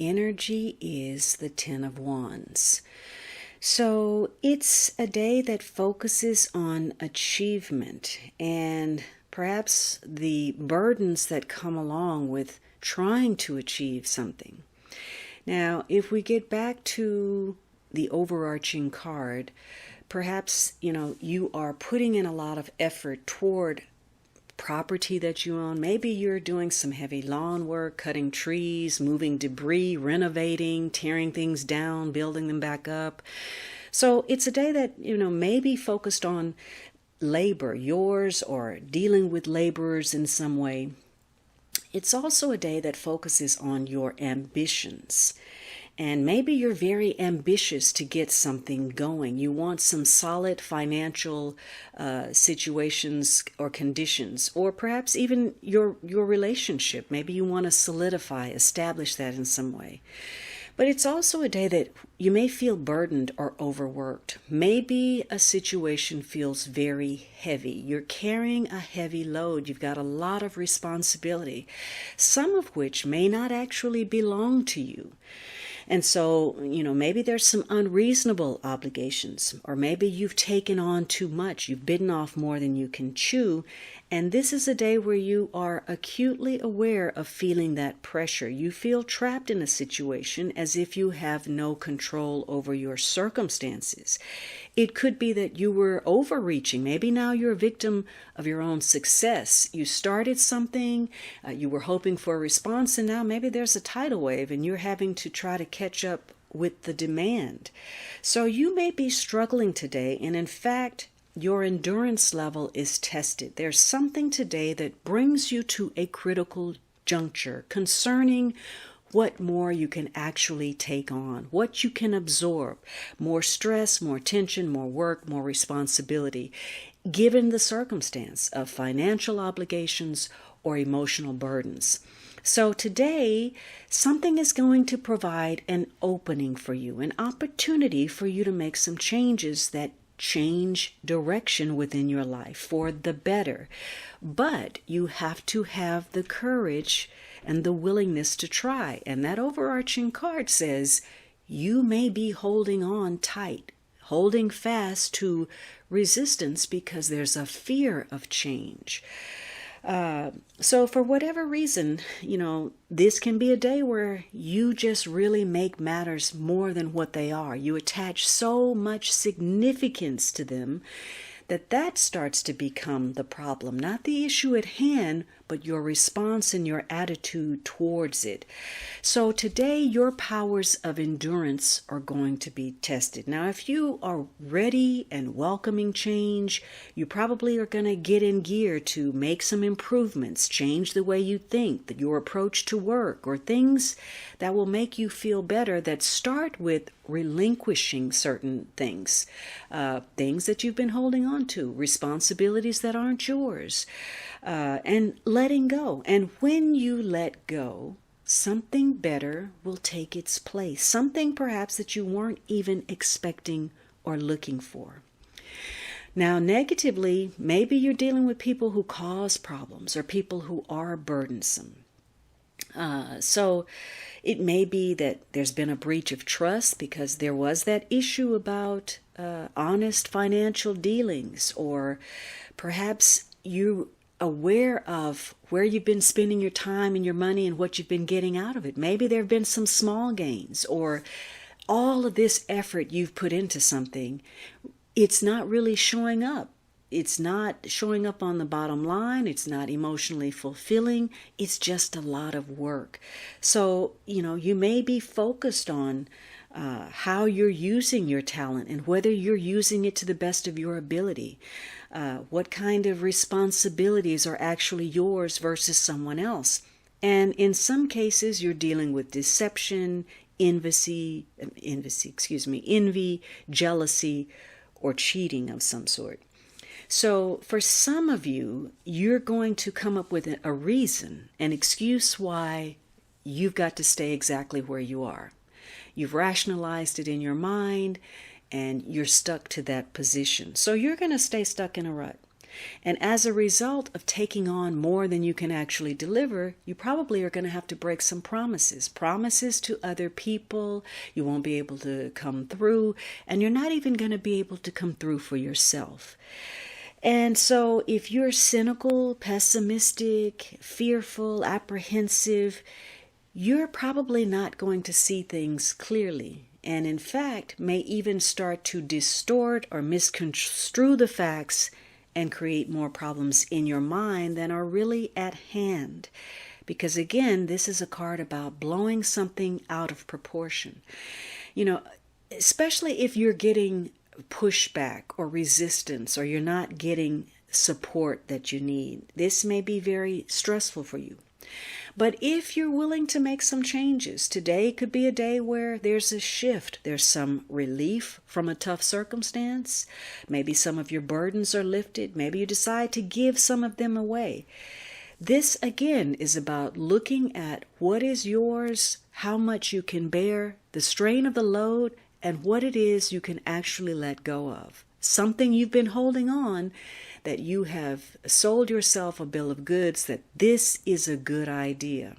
energy is the Ten of Wands. So it's a day that focuses on achievement and perhaps the burdens that come along with trying to achieve something. Now, if we get back to the overarching card, perhaps, you are putting in a lot of effort toward property that you own. Maybe you're doing some heavy lawn work, cutting trees, moving debris, renovating, tearing things down, building them back up. So it's a day that, may be focused on labor, yours, or dealing with laborers in some way. It's also a day that focuses on your ambitions. And maybe you're very ambitious to get something going. You want some solid financial situations or conditions, or perhaps even your relationship. Maybe you want to solidify, establish that in some way. But it's also a day that you may feel burdened or overworked. Maybe a situation feels very heavy. You're carrying a heavy load. You've got a lot of responsibility, some of which may not actually belong to you. And so, maybe there's some unreasonable obligations, or maybe you've taken on too much. You've bitten off more than you can chew. And this is a day where you are acutely aware of feeling that pressure. You feel trapped in a situation as if you have no control over your circumstances. It could be that you were overreaching. Maybe now you're a victim of your own success. You started something, you were hoping for a response, and now maybe there's a tidal wave and you're having to try to catch up with the demand. So you may be struggling today, and in fact, your endurance level is tested. There's something today that brings you to a critical juncture concerning what more you can actually take on, what you can absorb, more stress, more tension, more work, more responsibility, given the circumstance of financial obligations or emotional burdens. So today, something is going to provide an opening for you, an opportunity for you to make some changes that change direction within your life for the better. But you have to have the courage and the willingness to try. And that overarching card says you may be holding on tight, holding fast to resistance because there's a fear of change. So for whatever reason, this can be a day where you just really make matters more than what they are. You attach so much significance to them that starts to become the problem, not the issue at hand, but your response and your attitude towards it. So today, your powers of endurance are going to be tested. Now, if you are ready and welcoming change, you probably are going to get in gear to make some improvements, change the way you think, your approach to work, or things that will make you feel better that start with relinquishing certain things, things that you've been holding on to, responsibilities that aren't yours, and letting go. And when you let go, something better will take its place, something perhaps that you weren't even expecting or looking for. Now, negatively, maybe you're dealing with people who cause problems or people who are burdensome. So it may be that there's been a breach of trust because there was that issue about honest financial dealings, or perhaps you aware of where you've been spending your time and your money and what you've been getting out of it. Maybe there have been some small gains, or all of this effort you've put into something, it's not really showing up. It's not showing up on the bottom line. It's not emotionally fulfilling. It's just a lot of work. So, you may be focused on how you're using your talent and whether you're using it to the best of your ability. What kind of responsibilities are actually yours versus someone else. And in some cases, you're dealing with deception, envy, jealousy, or cheating of some sort. So for some of you, you're going to come up with a reason, an excuse why you've got to stay exactly where you are. You've rationalized it in your mind, and you're stuck to that position. So you're going to stay stuck in a rut. And as a result of taking on more than you can actually deliver, you probably are going to have to break some promises. Promises to other people. You won't be able to come through, and you're not even going to be able to come through for yourself. And so if you're cynical, pessimistic, fearful, apprehensive, you're probably not going to see things clearly, and in fact may even start to distort or misconstrue the facts and create more problems in your mind than are really at hand. Because again, this is a card about blowing something out of proportion. Especially if you're getting pushback or resistance, or you're not getting support that you need. This may be very stressful for you. But if you're willing to make some changes, today could be a day where there's a shift. There's some relief from a tough circumstance. Maybe some of your burdens are lifted. Maybe you decide to give some of them away. This, again, is about looking at what is yours, how much you can bear, the strain of the load, and what it is you can actually let go of. Something you've been holding on, that you have sold yourself a bill of goods that this is a good idea.